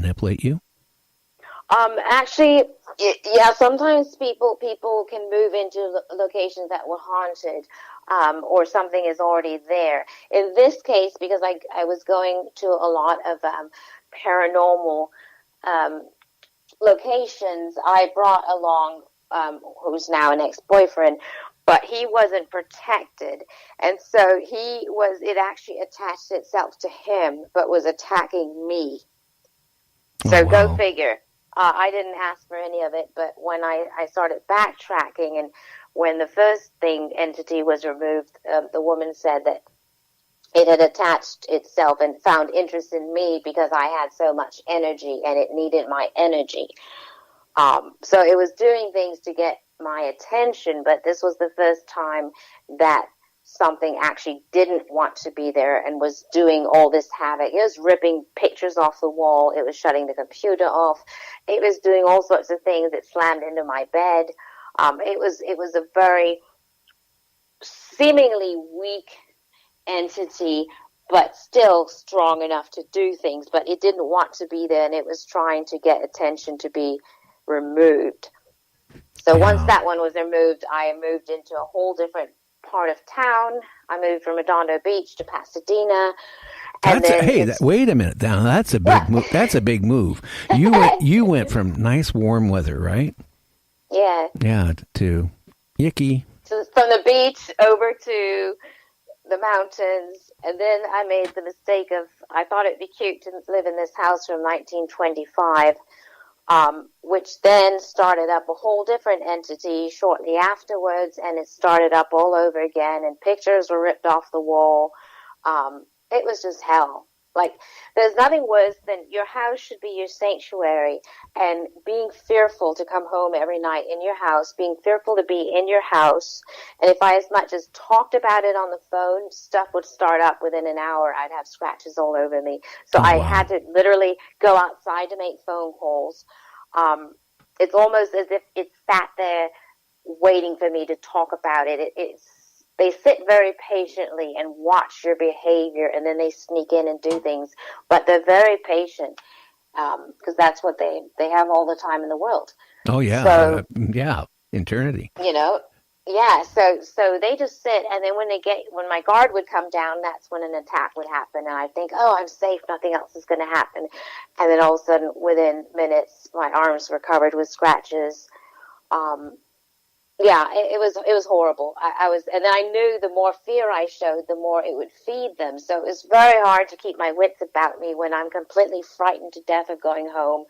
manipulate you? Actually, yeah, sometimes people can move into locations that were haunted, or something is already there. In this case, because I was going to a lot of paranormal locations, I brought along who's now an ex-boyfriend, but he wasn't protected, and so it actually attached itself to him, but was attacking me. So Oh, wow. go figure. I didn't ask for any of it, but when I started backtracking, and when the first entity was removed, the woman said that it had attached itself and found interest in me because I had so much energy and it needed my energy. So it was doing things to get my attention, but this was the first time that something actually didn't want to be there and was doing all this havoc. It was ripping pictures off the wall. It was shutting the computer off. It was doing all sorts of things. It slammed into my bed. It was a very seemingly weak entity, but still strong enough to do things. But it didn't want to be there, and it was trying to get attention to be removed. So once that one was removed, I moved into a whole different part of town. I moved from Redondo Beach to Pasadena. Wait a minute. Now that's a big move. That's a big move. You went from nice warm weather, right? Yeah. Yeah, to yicky. So from the beach over to the mountains, and then I made the mistake of, I thought it'd be cute to live in this house from 1925. Which then started up a whole different entity shortly afterwards, and it started up all over again, and pictures were ripped off the wall. It was just hell. Like, there's nothing worse than your house should be your sanctuary, and being fearful to come home every night in your house, being fearful to be in your house. And if I as much as talked about it on the phone, stuff would start up within an hour. I'd have scratches all over me. So I had to literally go outside to make phone calls. It's almost as if it sat there waiting for me to talk about it. They sit very patiently and watch your behavior, and then they sneak in and do things. But they're very patient, because that's what they have all the time in the world. Oh, yeah. So, eternity. Yeah, so they just sit, and then when my guard would come down, that's when an attack would happen, and I think, oh, I'm safe, nothing else is going to happen. And then all of a sudden, within minutes, my arms were covered with scratches. It was horrible. And I knew the more fear I showed, the more it would feed them. So it was very hard to keep my wits about me when I'm completely frightened to death of going home,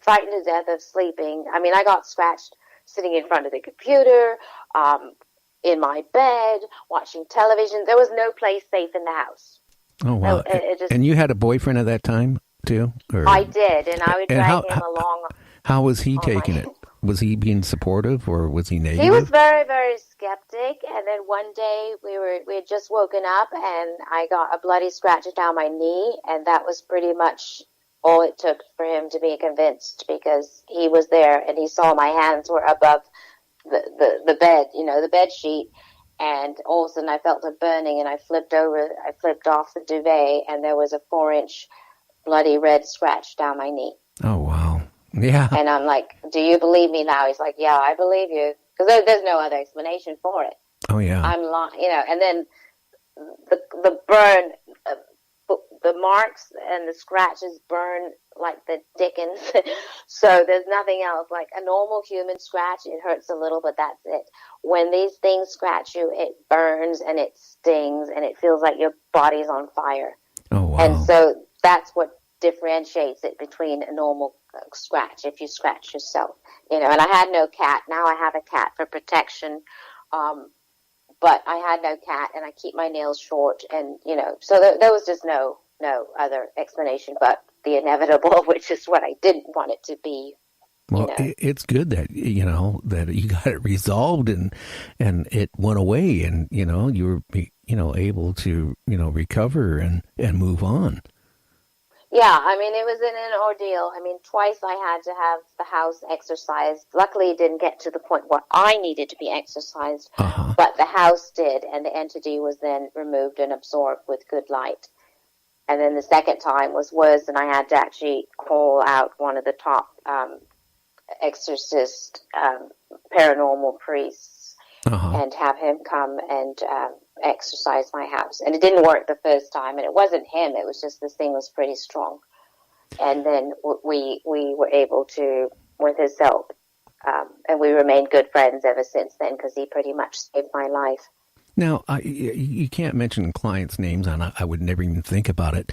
frightened to death of sleeping. I mean, I got scratched sitting in front of the computer, in my bed, watching television. There was no place safe in the house. Oh, wow. And you had a boyfriend at that time, too? I did, and I would drag him along. How was he taking it? Was he being supportive, or was he negative? He was very, very skeptic. And then one day we had just woken up, and I got a bloody scratch down my knee, and that was pretty much all it took for him to be convinced, because he was there and he saw my hands were above the bed, the bed sheet, and all of a sudden I felt a burning, and I flipped off the duvet, and there was a 4-inch bloody red scratch down my knee. Oh, wow. Yeah. And I'm like, do you believe me now? He's like, yeah, I believe you. Because there's no other explanation for it. Oh, yeah. I'm lying, and then the burn, the marks and the scratches burn like the dickens. So there's nothing else. Like a normal human scratch, it hurts a little, but that's it. When these things scratch you, it burns and it stings and it feels like your body's on fire. Oh, wow. And so that's what differentiates it between a normal scratch, if you scratch yourself. And I had no cat. Now I have a cat for protection. But I had no cat, and I keep my nails short, and, so there was just no other explanation but the inevitable, which is what I didn't want it to be. Well, it's good that, that you got it resolved and it went away, and, you were, able to, recover and move on. Yeah, I mean, it was an ordeal. I mean, twice I had to have the house exorcised. Luckily, it didn't get to the point where I needed to be exorcised, but the house did, and the entity was then removed and absorbed with good light. And then the second time was worse, and I had to actually call out one of the top exorcist paranormal priests and have him come and exorcise my house. And it didn't work the first time, and it wasn't him. It was just this thing was pretty strong. And then we were able to, with his help, and we remained good friends ever since then, because he pretty much saved my life. Now, you can't mention clients' names, and I would never even think about it.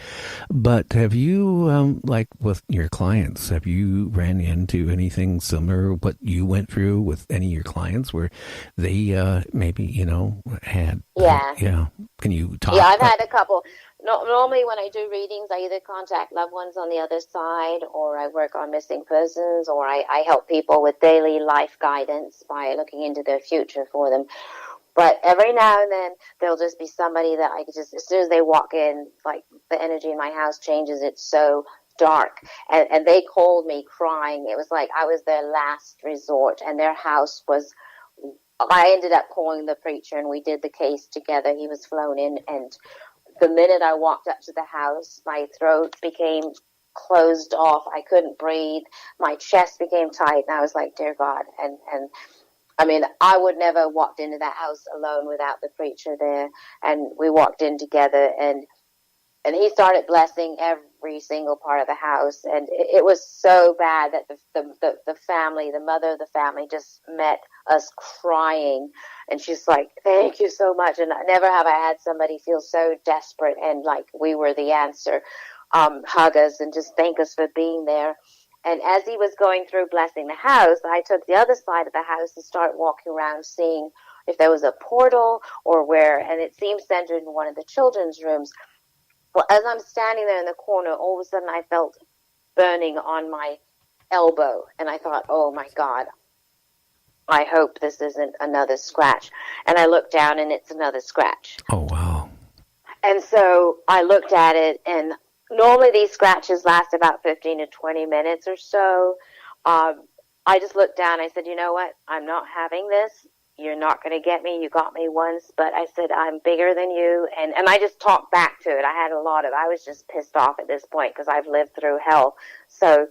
But have you, like with your clients, have you ran into anything similar what you went through with any of your clients where they maybe, had... Yeah. Can you talk? Yeah, I've had a couple. Normally when I do readings, I either contact loved ones on the other side, or I work on missing persons, or I help people with daily life guidance by looking into their future for them. But every now and then, there'll just be somebody that I could just, as soon as they walk in, like the energy in my house changes. It's so dark. And they called me crying. It was like I was their last resort, and their house was, I ended up calling the preacher, and we did the case together. He was flown in, and the minute I walked up to the house, my throat became closed off. I couldn't breathe. My chest became tight, and I was like, dear God. And I mean, I would never have walked into that house alone without the preacher there. And we walked in together, and he started blessing every single part of the house. And it was so bad that the family, the mother of the family, just met us crying. And she's like, thank you so much. And never have I had somebody feel so desperate and like we were the answer, hug us and just thank us for being there. And as he was going through blessing the house, I took the other side of the house and started walking around seeing if there was a portal or where, and it seemed centered in one of the children's rooms. Well, as I'm standing there in the corner, all of a sudden I felt burning on my elbow. And I thought, oh my God, I hope this isn't another scratch. And I looked down and it's another scratch. Oh, wow. And so I looked at it, and normally these scratches last about 15 to 20 minutes or so. I just looked down. I said, you know what? I'm not having this. You're not going to get me. You got me once. But I said, I'm bigger than you. And I just talked back to it. I was just pissed off at this point because I've lived through hell. So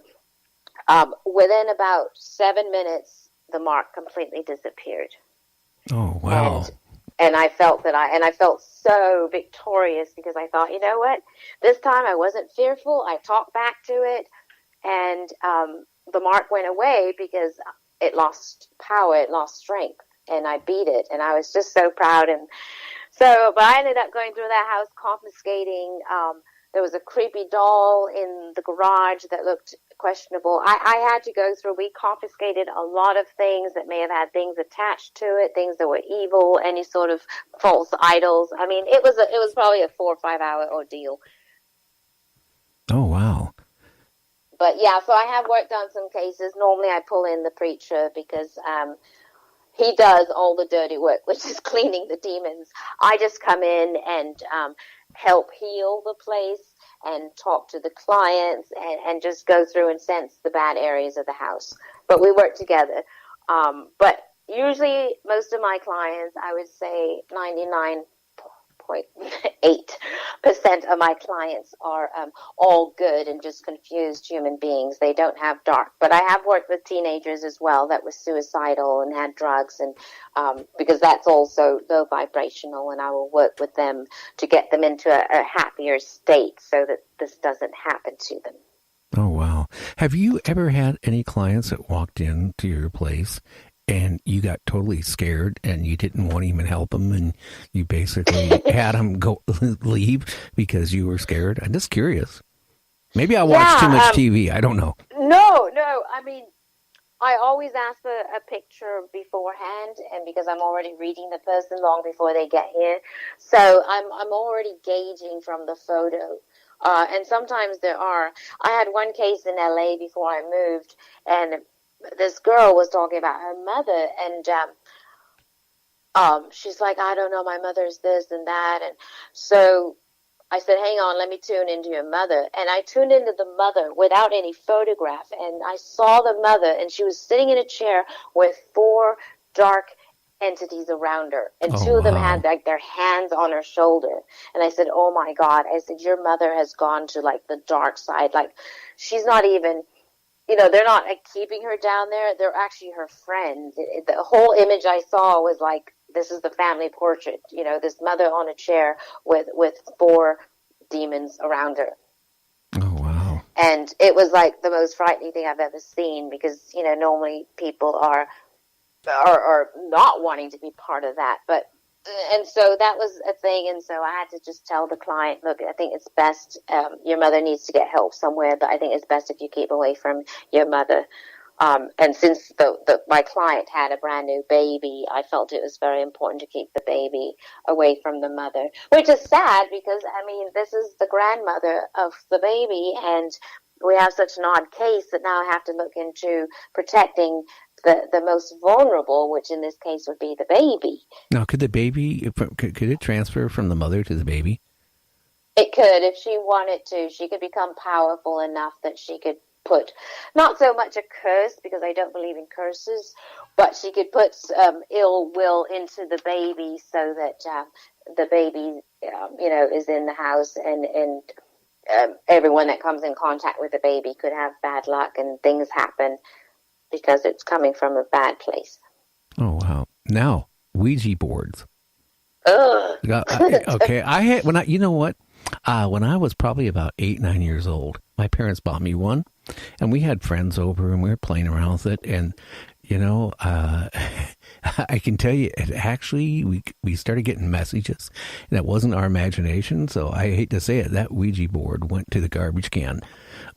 within about 7 minutes, the mark completely disappeared. Oh, wow. And I felt I felt so victorious because I thought, you know what? This time I wasn't fearful. I talked back to it, and the mark went away because it lost power, it lost strength, and I beat it. And I was just so proud. And so, but I ended up going through that house, confiscating. There was a creepy doll in the garage that looked questionable. I had to go through, we confiscated a lot of things that may have had things attached to it, things that were evil, any sort of false idols. I mean, it was probably a 4 or 5 hour ordeal. Oh, wow. But yeah, so I have worked on some cases. Normally I pull in the preacher because he does all the dirty work, which is cleaning the demons. I just come in and help heal the place and talk to the clients and just go through and sense the bad areas of the house. But we work together. But usually most of my clients, I would say 99.8% of my clients are all good and just confused human beings. They don't have dark. But I have worked with teenagers as well that were suicidal and had drugs, and because that's also low vibrational, and I will work with them to get them into a happier state so that this doesn't happen to them. Oh, wow. Have you ever had any clients that walked into your place and you got totally scared and you didn't want to even help them, and you basically had them go leave because you were scared? I'm just curious. Maybe I watched too much TV. I don't know. No. I mean, I always ask for a picture beforehand, and because I'm already reading the person long before they get here, so I'm already gauging from the photo. And sometimes I had one case in LA before I moved, and this girl was talking about her mother, and she's like, I don't know, my mother's this and that. And so I said, hang on, let me tune into your mother. And I tuned into the mother without any photograph, and I saw the mother, and she was sitting in a chair with 4 dark entities around her, and Oh, two of them wow. had like their hands on her shoulder. And I said, oh my God, I said, your mother has gone to like the dark side. Like, she's not even, they're not like keeping her down there. They're actually her friends. The whole image I saw was like, this is the family portrait, this mother on a chair with four demons around her. Oh, wow. And it was like the most frightening thing I've ever seen, because, normally people are not wanting to be part of that. And so that was a thing. And so I had to just tell the client, look, I think it's best, your mother needs to get help somewhere, but I think it's best if you keep away from your mother. And since my client had a brand new baby, I felt it was very important to keep the baby away from the mother, which is sad because, this is the grandmother of the baby, and we have such an odd case that now I have to look into protecting the most vulnerable, which in this case would be the baby. Now, could the baby, could it transfer from the mother to the baby? It could, if she wanted to. She could become powerful enough that she could put, not so much a curse, because I don't believe in curses, but she could put ill will into the baby so that the baby, is in the house, and everyone that comes in contact with the baby could have bad luck and things happen because it's coming from a bad place. Oh, wow. Now, Ouija boards. Ugh. Okay, I had, when I was probably about 8, 9 years old, my parents bought me one, and we had friends over, and we were playing around with it, and, I can tell you, it actually, we started getting messages, and it wasn't our imagination, so I hate to say it, that Ouija board went to the garbage can.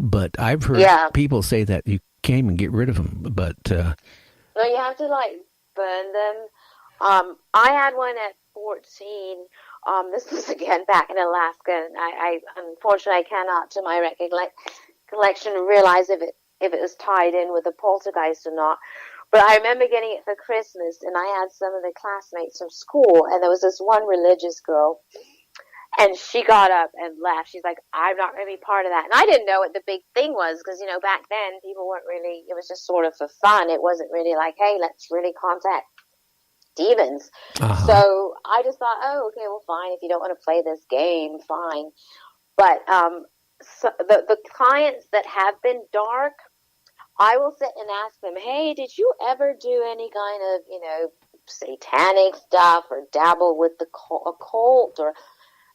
But I've heard people say that you can't even get rid of them, but... No, you have to, burn them. I had one at 14. This was, again, back in Alaska, and I unfortunately, I cannot, to my recollection, realize if it was tied in with a poltergeist or not. But I remember getting it for Christmas, and I had some of the classmates from school, and there was this one religious girl, and she got up and left. She's like, I'm not going to be part of that. And I didn't know what the big thing was, because, back then, people weren't really, it was just sort of for fun. It wasn't really like, hey, let's really contact demons. Uh-huh. So I just thought, oh, okay, well, fine. If you don't want to play this game, fine. But so the clients that have been dark, I will sit and ask them, hey, did you ever do any kind of, satanic stuff or dabble with the occult? Or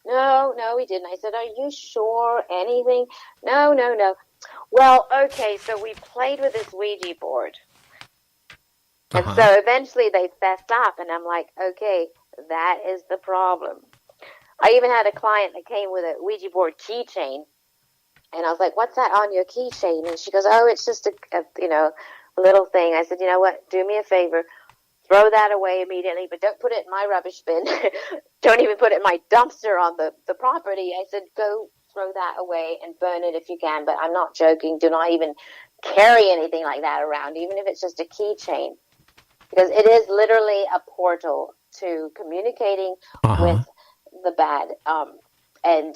no, we didn't. I said, are you sure? Anything? No. Well, okay, so we played with this Ouija board. And so eventually they fessed up, and I'm like, okay, that is the problem. I even had a client that came with a Ouija board keychain, and I was like, what's that on your keychain? And she goes, oh, it's just a little thing. I said, you know what, do me a favor, throw that away immediately, but don't put it in my rubbish bin. Don't even put it in my dumpster on the property. I said, go throw that away and burn it if you can, but I'm not joking. Do not even carry anything like that around, even if it's just a keychain. Because it is literally a portal to communicating with the bad. And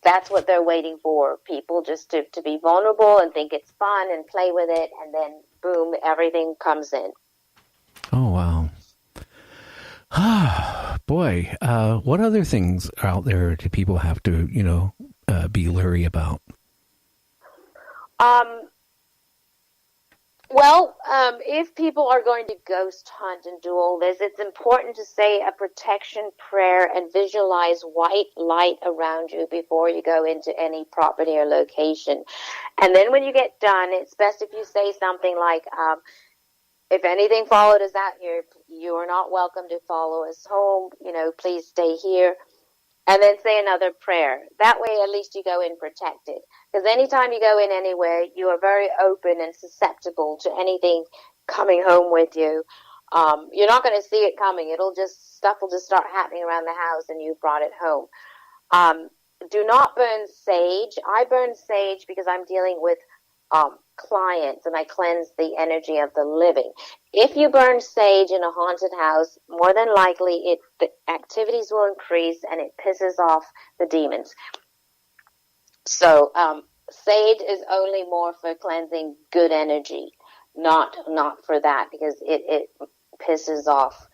that's what they're waiting for, people just to be vulnerable and think it's fun and play with it, and then, boom, everything comes in. Oh, wow. Boy, what other things are out there do people have to, be leery about? Well, if people are going to ghost hunt and do all this, it's important to say a protection prayer and visualize white light around you before you go into any property or location. And then when you get done, it's best if you say something like, if anything followed us out here, you are not welcome to follow us home. Please stay here. And then say another prayer. That way, at least you go in protected. Because anytime you go in anywhere, you are very open and susceptible to anything coming home with you. You're not going to see it coming. Stuff will just start happening around the house, and you brought it home. Do not burn sage. I burn sage because I'm dealing with clients, and I cleanse the energy of the living. If you burn sage in a haunted house, more than likely the activities will increase, and it pisses off the demons. So sage is only more for cleansing good energy, not for that, because it pisses off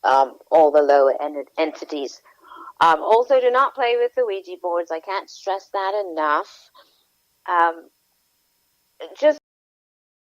all the lower entities. Also, do not play with the Ouija boards. I can't stress that enough. Just